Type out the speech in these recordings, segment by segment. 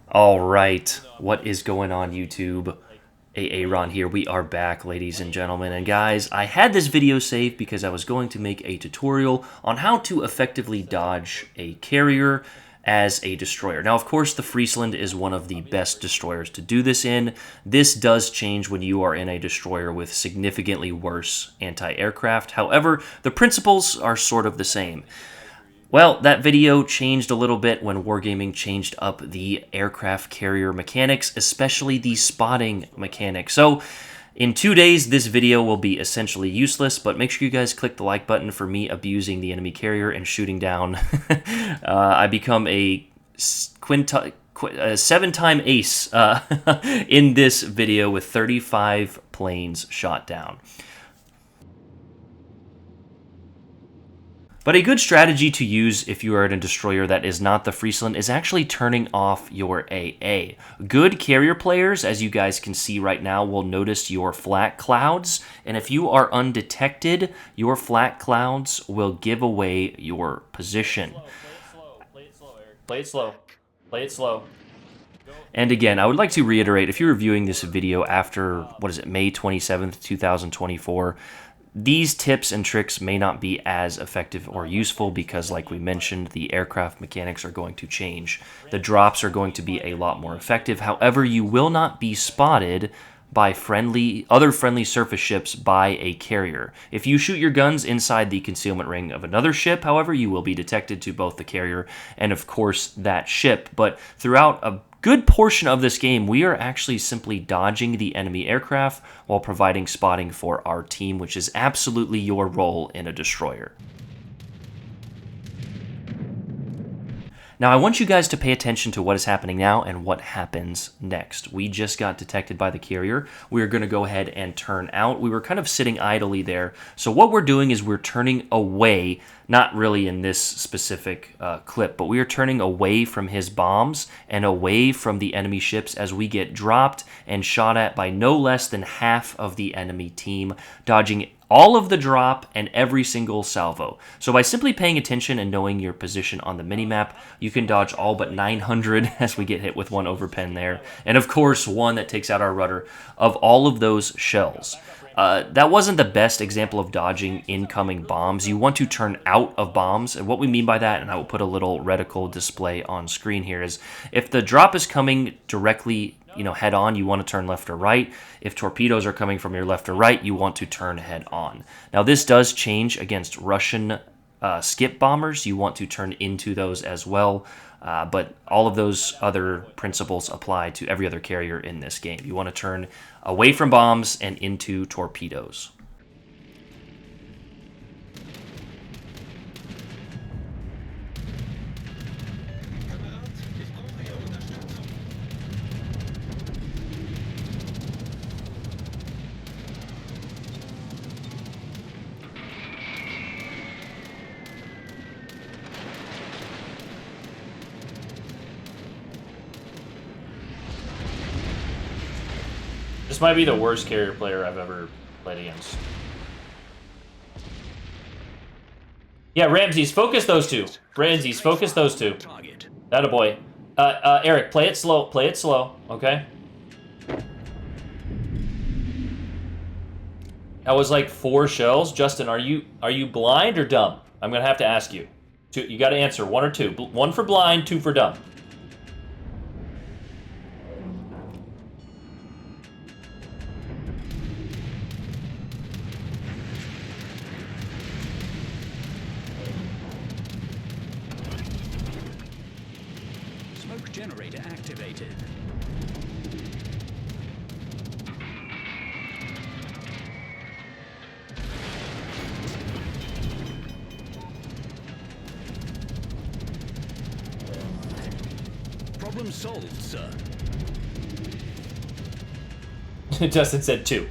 All right, what is going on, YouTube? Ron here. We are back, ladies and gentlemen. And guys, I had this video saved because I was going to make a tutorial on how to effectively dodge a carrier as a destroyer. Now, of course, the Friesland is one of the best destroyers to do this in. This does change when you are in a destroyer with significantly worse anti-aircraft. However, the principles are sort of the same. Well, that video changed a little bit when Wargaming changed up the aircraft carrier mechanics, especially the spotting mechanic. So, in 2 days, this video will be essentially useless, but make sure you guys click the like button for me abusing the enemy carrier and shooting down. I become a 7-time ace in this video with 35 planes shot down. But a good strategy to use if you are in a destroyer that is not the Friesland is actually turning off your AA. Good carrier players, as you guys can see right now, will notice your flak clouds, and if you are undetected, your flak clouds will give away your position. Play it slow, Eric. Play it slow. Play it slow. And again, I would like to reiterate, if you're viewing this video after, May 27th, 2024, these tips and tricks may not be as effective or useful because, like we mentioned, the aircraft mechanics are going to change. The drops are going to be a lot more effective. However, you will not be spotted by other friendly surface ships by a carrier. If you shoot your guns inside the concealment ring of another ship, however, you will be detected to both the carrier and, of course, that ship. But throughout a good portion of this game, we are actually simply dodging the enemy aircraft while providing spotting for our team, which is absolutely your role in a destroyer. Now, I want you guys to pay attention to what is happening now and what happens next. We just got detected by the carrier. We are going to go ahead and turn out. We were kind of sitting idly there. So what we're doing is we're turning away, not really in this specific clip, but we are turning away from his bombs and away from the enemy ships as we get dropped and shot at by no less than half of the enemy team, dodging all of the drop and every single salvo. So by simply paying attention and knowing your position on the minimap, you can dodge all but 900 as we get hit with one overpen there. And of course, one that takes out our rudder of all of those shells. That wasn't the best example of dodging incoming bombs. You want to turn out of bombs. And what we mean by that, and I will put a little reticle display on screen here, is if the drop is coming directly head on, you want to turn left or right. If torpedoes are coming from your left or right, you want to turn head on. Now, this does change against Russian skip bombers. You want to turn into those as well. But all of those other principles apply to every other carrier in this game. You want to turn away from bombs and into torpedoes. This might be the worst carrier player I've ever played against. Yeah, Ramses, focus those two. Ramses, focus those two. Atta boy. Eric, play it slow. Play it slow, okay? That was like 4 shells. Justin, are you blind or dumb? I'm gonna have to ask you. You got to answer 1 or 2. 1 for blind, 2 for dumb. Smoke generator activated. Problem solved, sir. Justin said 2.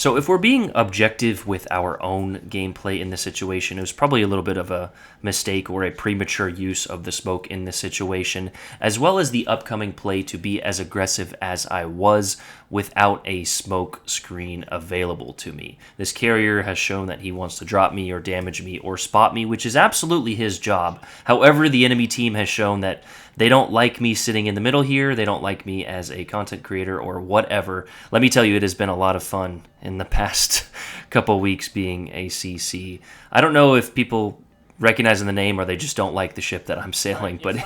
So if we're being objective with our own gameplay in this situation, it was probably a little bit of a mistake or a premature use of the smoke in this situation, as well as the upcoming play to be as aggressive as I was without a smoke screen available to me. This carrier has shown that he wants to drop me or damage me or spot me, which is absolutely his job. However, the enemy team has shown that they don't like me sitting in the middle here. They don't like me as a content creator or whatever. Let me tell you, it has been a lot of fun in the past couple weeks being a CC. I don't know if people recognizing the name or they just don't like the ship that I'm sailing, but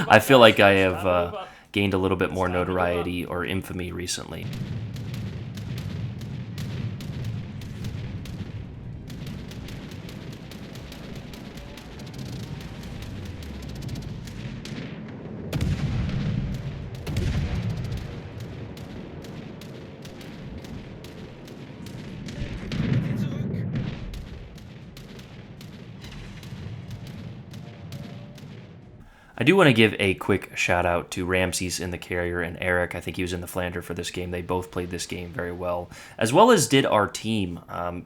I feel like I have gained a little bit more notoriety or infamy recently. I do want to give a quick shout out to Ramses in the carrier and Eric. I think he was in the Flander for this game. They both played this game very well, as well as did our team,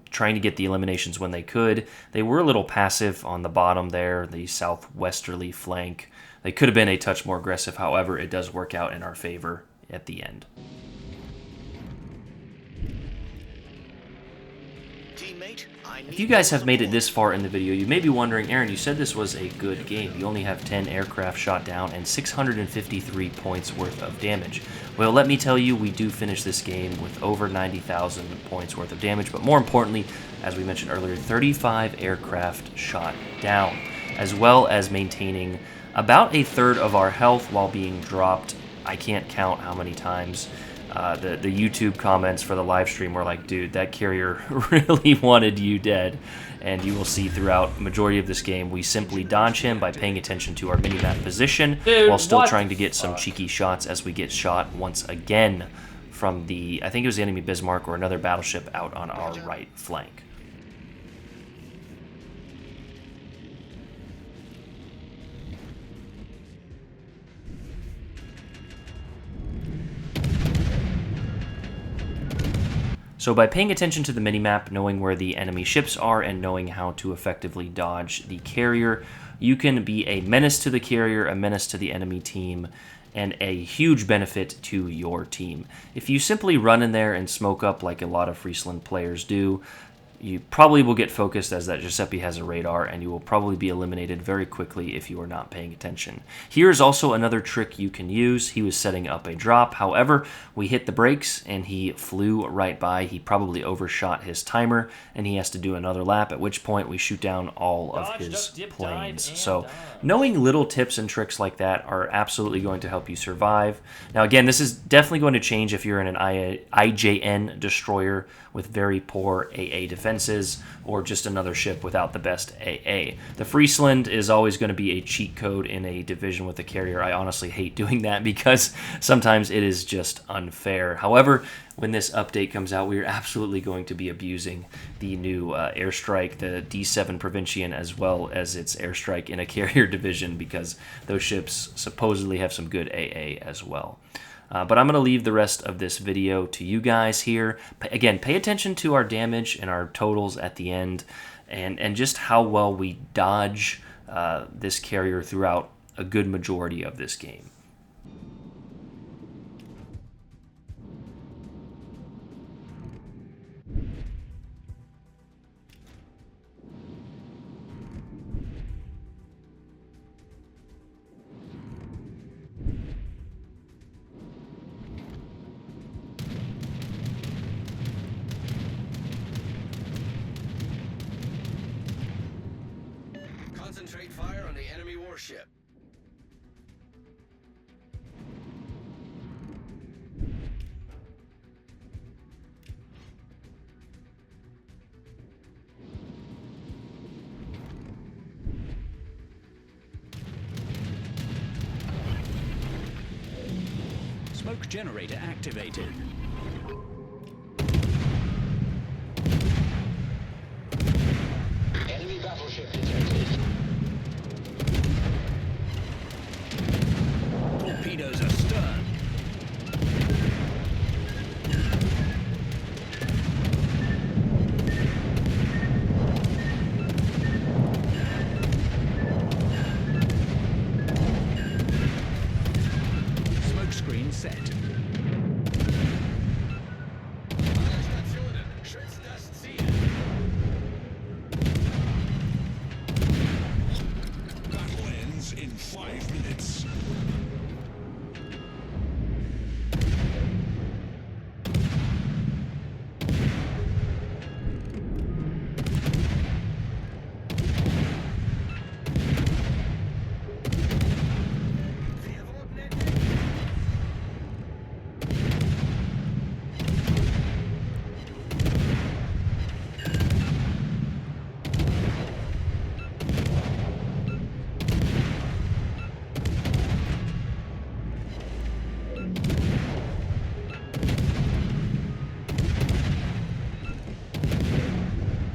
trying to get the eliminations when they could. They were a little passive on the bottom there, the southwesterly flank. They could have been a touch more aggressive. However, it does work out in our favor at the end. If you guys have made it this far in the video, you may be wondering, Aaron, you said this was a good game. You only have 10 aircraft shot down and 653 points worth of damage. Well, let me tell you, we do finish this game with over 90,000 points worth of damage, but more importantly, as we mentioned earlier, 35 aircraft shot down, as well as maintaining about a third of our health while being dropped. I can't count how many times. The YouTube comments for the live stream were like, dude, that carrier really wanted you dead. And you will see throughout the majority of this game, we simply dodge him by paying attention to our minimap position, while still trying to get some cheeky shots as we get shot once again from the, I think it was the enemy Bismarck or another battleship out on our right flank. So by paying attention to the minimap, knowing where the enemy ships are, and knowing how to effectively dodge the carrier, you can be a menace to the carrier, a menace to the enemy team, and a huge benefit to your team. If you simply run in there and smoke up like a lot of Friesland players do, you probably will get focused as that Giuseppe has a radar, and you will probably be eliminated very quickly if you are not paying attention. Here's also another trick you can use. He was setting up a drop. However, we hit the brakes and he flew right by. He probably overshot his timer and he has to do another lap, at which point we shoot down all of his planes. So knowing little tips and tricks like that are absolutely going to help you survive. Now again, this is definitely going to change if you're in an IJN destroyer with very poor AA defenses, or just another ship without the best AA. The Friesland is always going to be a cheat code in a division with a carrier. I honestly hate doing that because sometimes it is just unfair. However, when this update comes out, we are absolutely going to be abusing the new airstrike, the D7 Provincian, as well as its airstrike in a carrier division, because those ships supposedly have some good AA as well. But I'm going to leave the rest of this video to you guys here. Again, pay attention to our damage and our totals at the end, and just how well we dodge this carrier throughout a good majority of this game. Concentrate fire on the enemy warship. Smoke generator activated. Enemy battleship detected. Torpedoes astern. 5 minutes.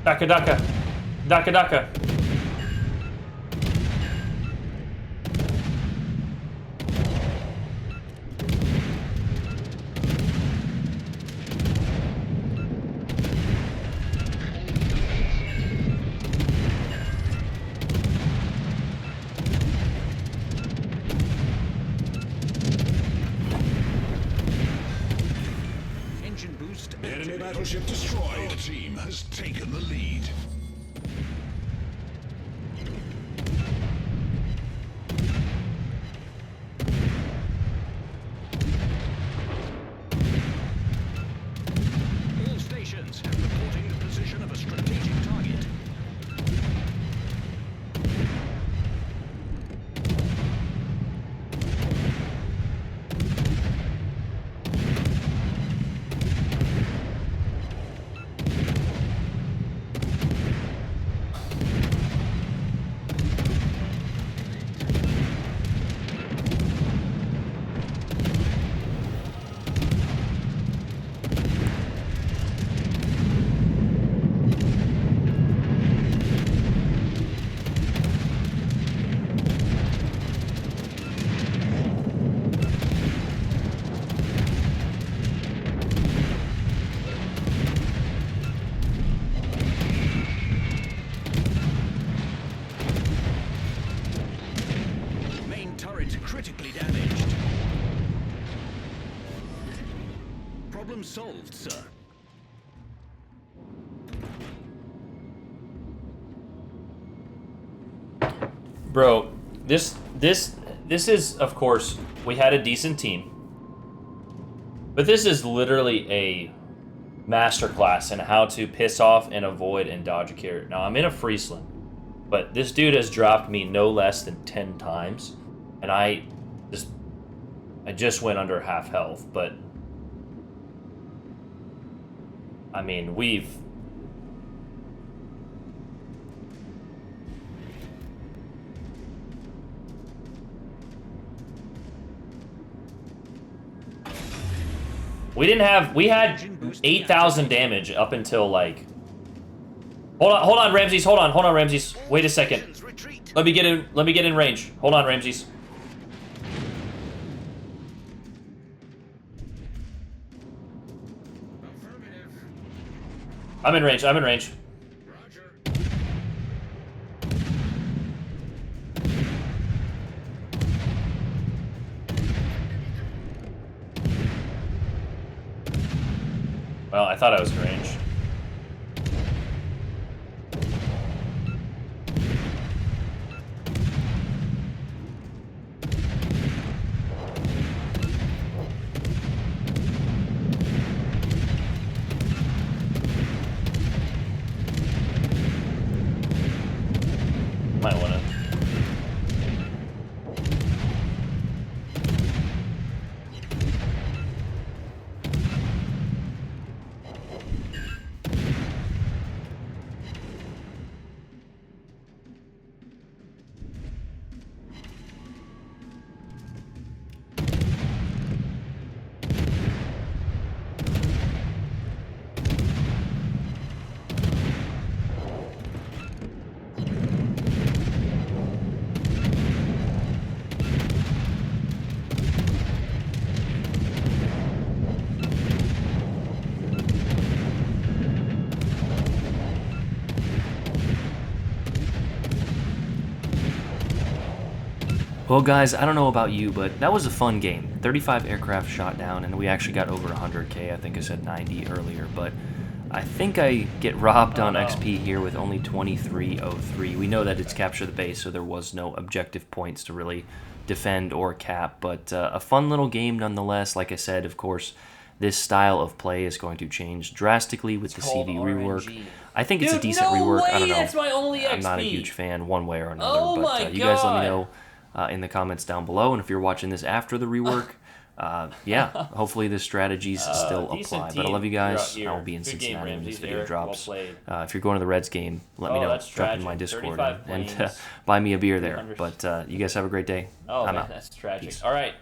Daka Daka. Daka Daka. Engine boost Enemy activated. battleship destroyed. The team has taken the lead. All stations reporting the position of a strategic target. Main turret critically damaged. Problem solved, sir. Bro, this is, of course, we had a decent team. But this is literally a masterclass in how to piss off and avoid and dodge a carrier. Now, I'm in a Friesland, but this dude has dropped me no less than 10 times, and I just went under half health, but I mean, we had 8,000 damage up until like, hold on, Ramses, hold on, Ramses, wait a second, Retreat. let me get in range, hold on, Ramses. Affirmative. I'm in range, Roger. Well, I thought I was in range. Might wanna. Well, guys, I don't know about you, but that was a fun game. 35 aircraft shot down, and we actually got over 100K. I think I said 90 earlier, but I think I get robbed on no. XP here with only 2303. We know that it's capture the base, so there was no objective points to really defend or cap, but a fun little game nonetheless. Like I said, of course, this style of play is going to change drastically with the called CV rework. RNG. I think it's a Dude, decent no rework. I way, don't know. that's my only I'm not a XP. huge fan one way or another, Oh but my you guys let me God. know in the comments down below, and if you're watching this after the rework, yeah, hopefully this strategies still decent apply. But I team love you guys. throughout I will here. be in Good game, Cincinnati when this Ramses, video Eric. drops. Well played. If you're going to the Reds game, let me know. That's Drop in tragic. my Discord 35 and planes. buy me a beer there. 300. But you guys have a great day. Oh, I'm man, out. that's tragic. Peace. All right.